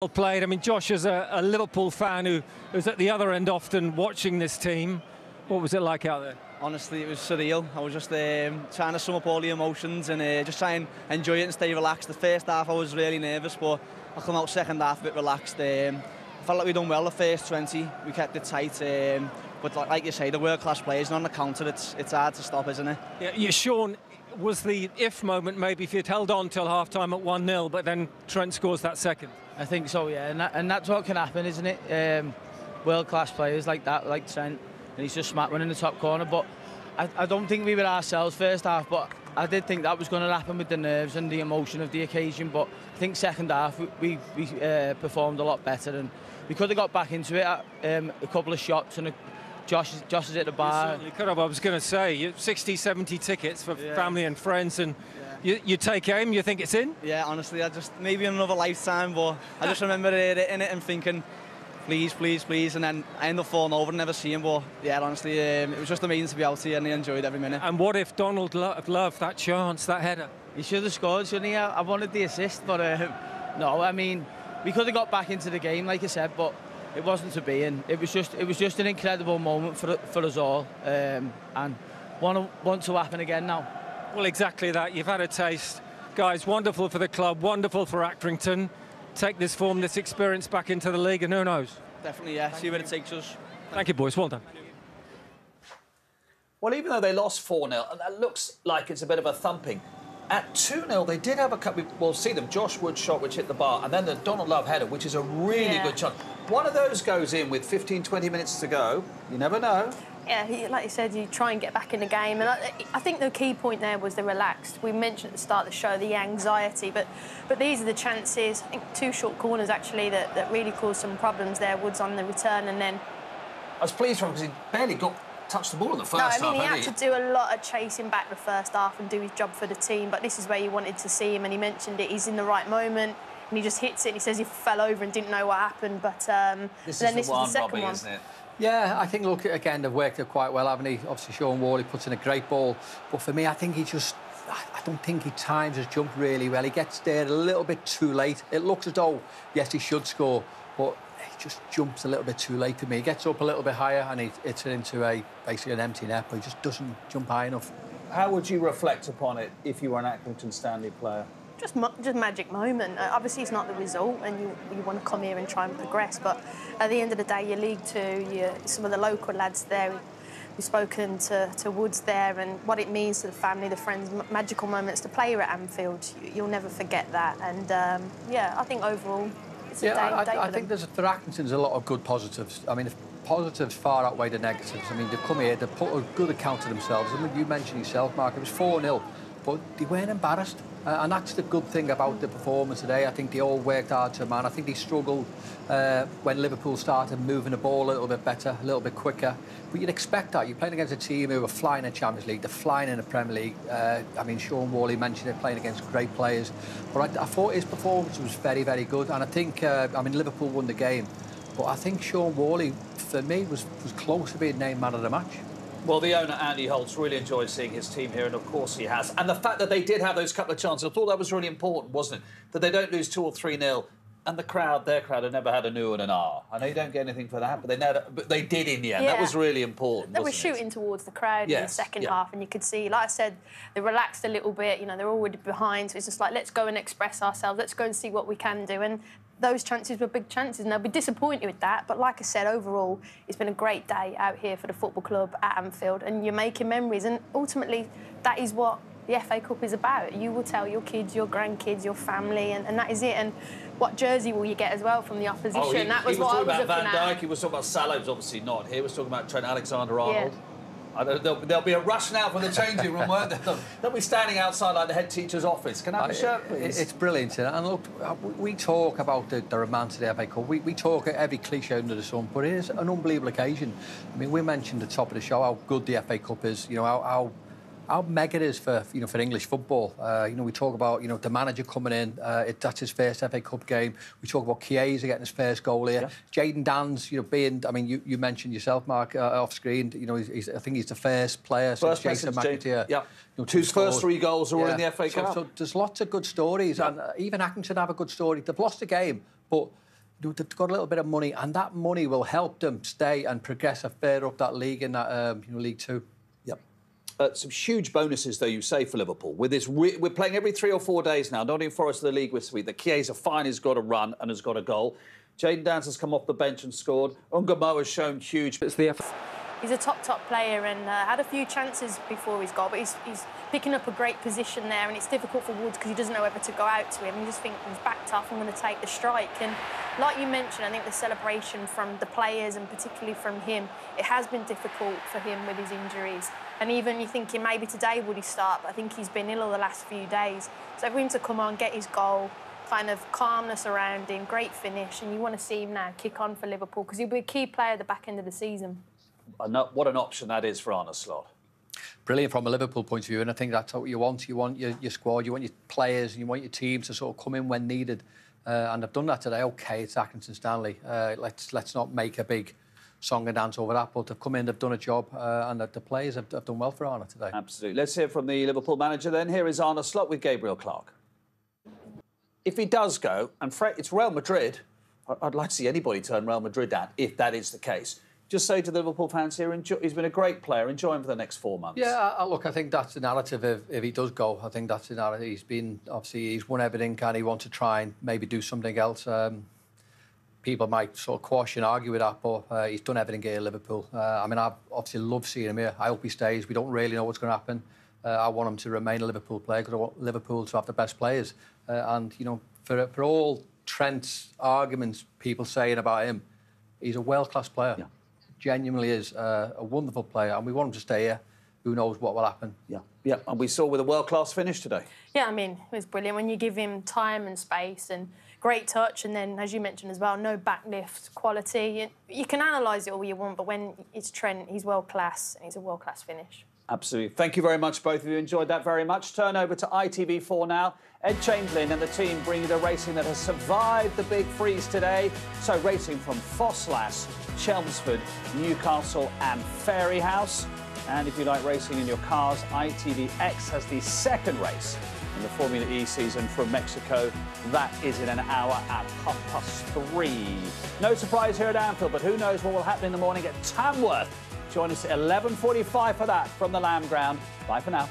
Well played. I mean, Josh is a Liverpool fan who's at the other end often watching this team. What was it like out there? Honestly, it was surreal. I was just trying to sum up all the emotions and just try and enjoy it and stay relaxed. The first half I was really nervous, but I come out second half a bit relaxed. I felt like we done well the first 20. We kept it tight. But like you say, the world-class players, and on the counter, it's hard to stop, isn't it? Yeah, Sean, was the if moment maybe if you'd held on till half-time at 1-0, but then Trent scores that second? I think so, yeah, and that's what can happen, isn't it? World-class players like that, like Trent, and he's just smack one in the top corner. But I don't think we were ourselves first half, but I did think that was going to happen with the nerves and the emotion of the occasion. But I think second half we performed a lot better, and we could have got back into it at a couple of shots, and Josh is at the bar. You certainly could have. I was going to say, 60, 70 tickets for family and friends, and you take aim, you think it's in? Yeah, honestly, I just maybe in another lifetime, but I just remember hitting it and thinking, please, please, please, and then I ended up falling over and never seeing him. But yeah, honestly, it was just amazing to be out here, and I enjoyed every minute. And what if Donald loved that chance, that header? He should have scored, shouldn't he? I wanted the assist, but no, I mean, we could have got back into the game, like I said, but it wasn't to be, and it was just an incredible moment for us all, and want to happen again now. Well, exactly that. You've had a taste, guys. Wonderful for the club, wonderful for Accrington. Take this form, this experience back into the league, and who knows? Definitely, yeah. See where it takes us. Thank you, boys. Well done. Well, even though they lost 4-0, and that looks like it's a bit of a thumping, at 2-0, they did have a couple. We'll see them. Josh Wood's shot, which hit the bar, and then the Donald Love header, which is a really good shot. One of those goes in with 15, 20 minutes to go. You never know. Yeah, like you said, you try and get back in the game. And I think the key point there was the relaxed. We mentioned at the start of the show the anxiety, but these are the chances. I think two short corners, actually, that really caused some problems there. Woods on the return, and then... I was pleased for him because he barely touched the ball in the first half. No, I mean, he had to do a lot of chasing back the first half and do his job for the team, but this is where you wanted to see him, and he mentioned it. He's in the right moment, and he just hits it. He says he fell over and didn't know what happened, but this then is the one, second Robbie, one. isn't it? Yeah, I think, look, again, they've worked it quite well, haven't he? Obviously, Sean Worley puts in a great ball. But for me, I think I don't think he times his jump really well. He gets there a little bit too late. It looks as though, yes, he should score, but he just jumps a little bit too late for me. He gets up a little bit higher and he hits it into basically an empty net, but he just doesn't jump high enough. How would you reflect upon it if you were an Accrington Stanley player? Just magic moment. Obviously, it's not the result, and you want to come here and try and progress. But at the end of the day, you're League Two. Some of the local lads there. We've spoken to Woods there, and what it means to the family, the friends, magical moments to play here at Anfield. You'll never forget that. And yeah, I think overall, it's a day I think for Accrington's a lot of good positives. I mean, if positives far outweigh the negatives. I mean, they've come here, they've put a good account of themselves. I mean, you mentioned yourself, Mark, it was 4-0, but they weren't embarrassed. And that's the good thing about the performance today. I think they all worked hard to man. I think they struggled when Liverpool started moving the ball a little bit better, a little bit quicker. But you'd expect that. You're playing against a team who are flying in Champions League, they're flying in the Premier League. I mean, Sean Worley mentioned they're playing against great players. But I thought his performance was very, very good. And I think, I mean, Liverpool won the game. But I think Sean Worley, for me, was close to being named man of the match. Well, the owner, Andy Holtz, really enjoyed seeing his team here, and of course he has. And the fact that they did have those couple of chances, I thought that was really important, wasn't it? That they don't lose 2 or 3-0, and the crowd, their crowd, had never had a new and an R. I know you don't get anything for that, but they did in the end. Yeah. That was really important, They were shooting towards the crowd in the second half, and you could see, like I said, they relaxed a little bit. You know, they're already behind, so it's just like, let's go and express ourselves. Let's go and see what we can do. And those chances were big chances, and they'll be disappointed with that. But like I said, overall, it's been a great day out here for the football club at Anfield, and you're making memories. And ultimately, that is what the FA Cup is about. You will tell your kids, your grandkids, your family, and that is it. And what jersey will you get as well from the opposition? Oh, that was what I was looking at. He was talking about Van Dijk, he was talking about Salah, who's obviously not here. He was talking about Trent Alexander-Arnold. Yeah. There'll be a rush now from the changing room, won't there? They'll be standing outside like the head teacher's office. Can I have a shirt, please? It's brilliant. And look, we talk about the romance of the FA Cup. We talk every cliche under the sun, but it is an unbelievable occasion. I mean, we mentioned at the top of the show how good the FA Cup is, you know, how mega it is for English football. You know, we talk about the manager coming in. That's his first FA Cup game. We talk about Chiesa getting his first goal here. Yeah. Jayden Dan's being. I mean, you mentioned yourself, Mark, off screen. You know, I think he's the first player since Jason McAteer. Yeah. His first 3 goals are all in the FA Cup. So there's lots of good stories, and even Accrington have a good story. They've lost the game, but they've got a little bit of money, and that money will help them stay and progress further up that league in that League Two. Yep. Some huge bonuses, though, you say, for Liverpool. With this, we're playing every 3 or 4 days now. Nottingham Forest of the league this week. The Chiesa finally has got a run and has got a goal. Jayden has come off the bench and scored. Ungamo has shown huge. It's the effort. He's a top player and had a few chances before his goal, but he's picking up a great position there, and it's difficult for Woods because he doesn't know whether to go out to him. You just think he's backed off, I'm going to take the strike. And like you mentioned, I think the celebration from the players and particularly from him, it has been difficult for him with his injuries. And even you're thinking maybe today would he start, but I think he's been ill the last few days. So for him to come on, get his goal, kind of calmness around him, great finish, and you want to see him now kick on for Liverpool because he'll be a key player at the back end of the season. What an option that is for Arne Slot. Brilliant from a Liverpool point of view, and I think that's what you want. You want your squad, you want your players, and you want your team to sort of come in when needed. And they've done that today. OK, it's Accrington Stanley. Let's not make a big song and dance over that, but they've come in, they've done a job, and the players have done well for Arne today. Absolutely. Let's hear from the Liverpool manager then. Here is Arne Slot with Gabriel Clark. If he does go, and it's Real Madrid, I'd like to see anybody turn Real Madrid down, if that is the case. Just say to the Liverpool fans here, he's been a great player. Enjoy him for the next 4 months. Yeah, look, I think that's the narrative if he does go. I think that's the narrative. He's won everything, and he wants to try and maybe do something else. People might sort of quash and argue with that, but he's done everything here at Liverpool. I mean, I obviously love seeing him here. I hope he stays. We don't really know what's going to happen. I want him to remain a Liverpool player because I want Liverpool to have the best players. And, you know, for all Trent's arguments, people saying about him, he's a world-class player. Yeah. Genuinely is a wonderful player, and we want him to stay here. Who knows what will happen? Yeah, and we saw with a world-class finish today. Yeah, I mean, it was brilliant when you give him time and space and great touch, and then, as you mentioned as well, no backlift quality. You can analyse it all you want, but when it's Trent, he's world-class, and he's a world-class finish. Absolutely. Thank you very much, both of you. Enjoyed that very much. Turn over to ITV4 now. Ed Chamberlain and the team bring you the racing that has survived the big freeze today. So racing from Fosslas, Chelmsford, Newcastle and Fairyhouse. And if you like racing in your cars, ITVX has the second race in the Formula E season from Mexico. That is in an hour at 3:30. No surprise here at Anfield, but who knows what will happen in the morning at Tamworth. Join us at 11:45 for that from the Lamb Ground. Bye for now.